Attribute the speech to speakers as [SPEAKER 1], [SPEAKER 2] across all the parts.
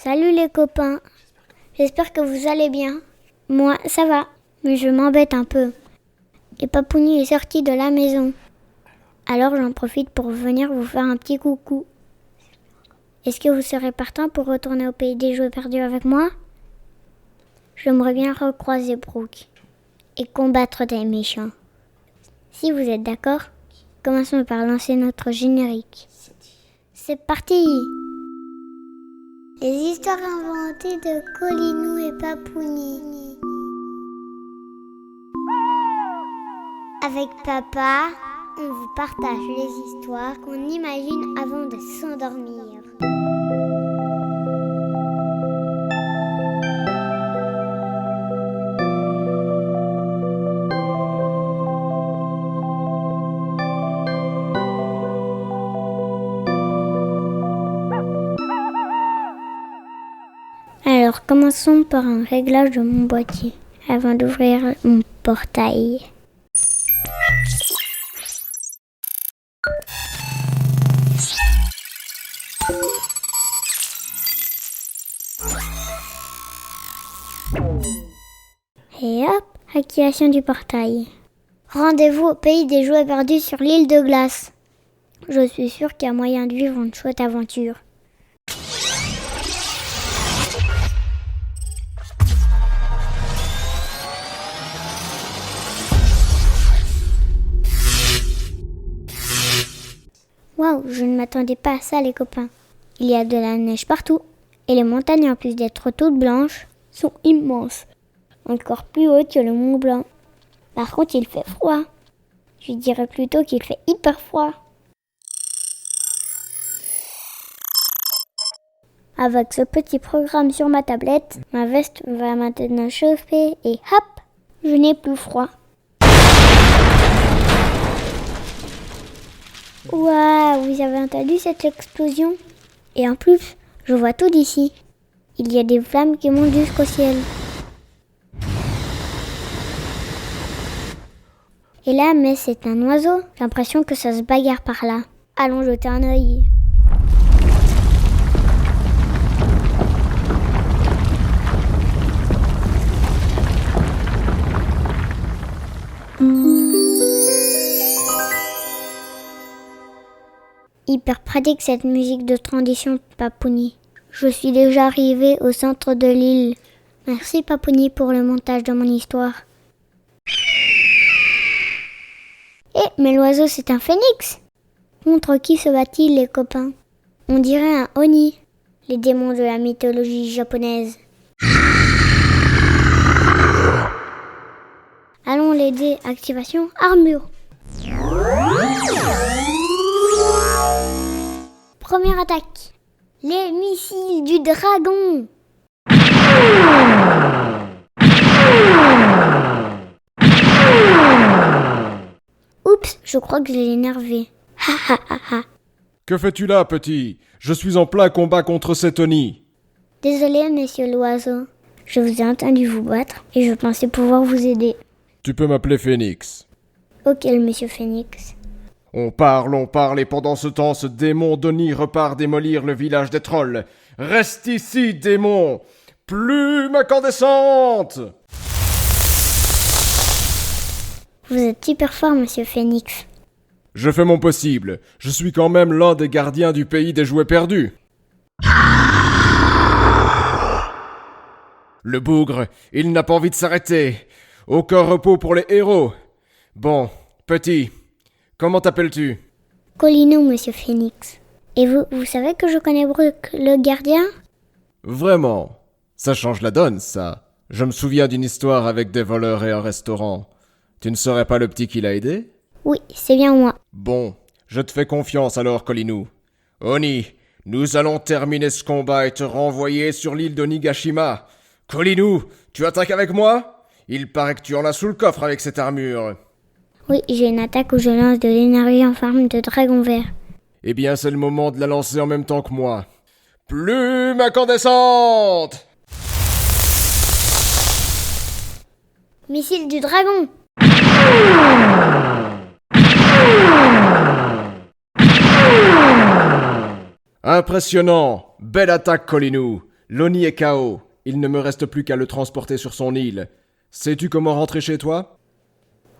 [SPEAKER 1] Salut les copains, j'espère que vous allez bien. Moi, ça va, mais je m'embête un peu. Et Papouni est sorti de la maison. Alors j'en profite pour venir vous faire un petit coucou. Est-ce que vous serez partant pour retourner au pays des jouets perdus avec moi? J'aimerais bien recroiser Brooke et combattre des méchants. Si vous êtes d'accord, commençons par lancer notre générique. C'est parti! Les histoires inventées de Colinou et Papouni. Avec papa, on vous partage les histoires qu'on imagine avant de s'endormir. Alors commençons par un réglage de mon boîtier avant d'ouvrir mon portail. Et hop, activation du portail. Rendez-vous au pays des jouets perdus sur l'île de glace. Je suis sûre qu'il y a moyen de vivre une chouette aventure. Waouh, je ne m'attendais pas à ça les copains. Il y a de la neige partout. Et les montagnes, en plus d'être toutes blanches, sont immenses. Encore plus hautes que le Mont Blanc. Par contre, il fait froid. Je dirais plutôt qu'il fait hyper froid. Avec ce petit programme sur ma tablette, ma veste va maintenant chauffer et hop, je n'ai plus froid. Waouh, vous avez entendu cette explosion? Et en plus, je vois tout d'ici. Il y a des flammes qui montent jusqu'au ciel. Et là, mais c'est un oiseau. J'ai l'impression que ça se bagarre par là. Allons jeter un œil. Hyper pratique cette musique de transition, Papouni. Je suis déjà arrivée au centre de l'île. Merci Papouni pour le montage de mon histoire. Mais l'oiseau c'est un phénix. Contre qui se bat-il les copains? On dirait un Oni, les démons de la mythologie japonaise. Allons l'aider, activation armure. Première attaque. Les missiles du dragon. Oups, je crois que je l'ai énervé. Ha ha ha ha.
[SPEAKER 2] Que fais-tu là, petit? Je suis en plein combat contre cet Oni.
[SPEAKER 1] Désolé, monsieur l'oiseau. Je vous ai entendu vous battre et je pensais pouvoir vous aider.
[SPEAKER 2] Tu peux m'appeler Phénix.
[SPEAKER 1] Ok, monsieur Phénix.
[SPEAKER 2] On parle, et pendant ce temps, ce démon d'Oni repart démolir le village des trolls. Reste ici, démon! Plume incandescente!
[SPEAKER 1] Vous êtes hyper fort, monsieur Phénix.
[SPEAKER 2] Je fais mon possible. Je suis quand même l'un des gardiens du pays des jouets perdus. Le bougre, il n'a pas envie de s'arrêter. Aucun repos pour les héros. Bon, petit, comment t'appelles-tu?
[SPEAKER 1] Colinou, monsieur Phénix. Et vous savez que je connais Brooke, le gardien?
[SPEAKER 2] Vraiment? Ça change la donne, ça. Je me souviens d'une histoire avec des voleurs et un restaurant. Tu ne serais pas le petit qui l'a aidé?
[SPEAKER 1] Oui, c'est bien moi.
[SPEAKER 2] Bon, je te fais confiance alors, Colinou. Oni, nous allons terminer ce combat et te renvoyer sur l'île de Nigashima. Colinou, tu attaques avec moi? Il paraît que tu en as sous le coffre avec cette armure.
[SPEAKER 1] Oui, j'ai une attaque où je lance de l'énergie en forme de dragon vert.
[SPEAKER 2] Eh bien, c'est le moment de la lancer en même temps que moi. Plume incandescente!
[SPEAKER 1] Missile du dragon!
[SPEAKER 2] Impressionnant! Belle attaque, Colinou! L'Oni est KO. Il ne me reste plus qu'à le transporter sur son île. Sais-tu comment rentrer chez toi?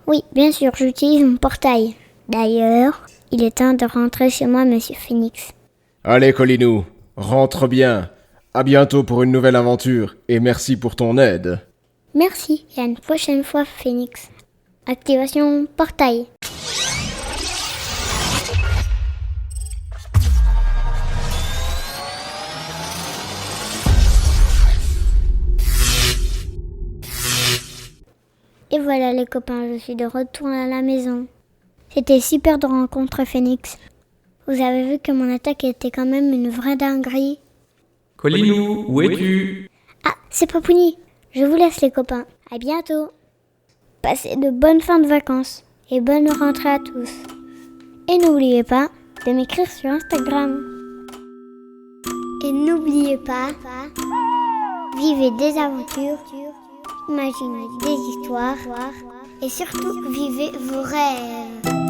[SPEAKER 1] Oui, bien sûr, j'utilise mon portail. D'ailleurs, il est temps de rentrer chez moi, Monsieur Phoenix.
[SPEAKER 2] Allez, Colinou, rentre bien. À bientôt pour une nouvelle aventure, et merci pour ton aide.
[SPEAKER 1] Merci, et à une prochaine fois, Phoenix. Activation portail. Et voilà les copains, je suis de retour à la maison. C'était super de rencontrer Phoenix. Vous avez vu que mon attaque était quand même une vraie dinguerie.
[SPEAKER 3] Colinou, où es-tu?
[SPEAKER 1] Ah, c'est Papouni. Je vous laisse les copains. À bientôt. Passez de bonnes fins de vacances et bonne rentrée à tous. Et n'oubliez pas de m'écrire sur Instagram. Et n'oubliez pas, vivez des aventures, imaginez des histoires et surtout vivez vos rêves.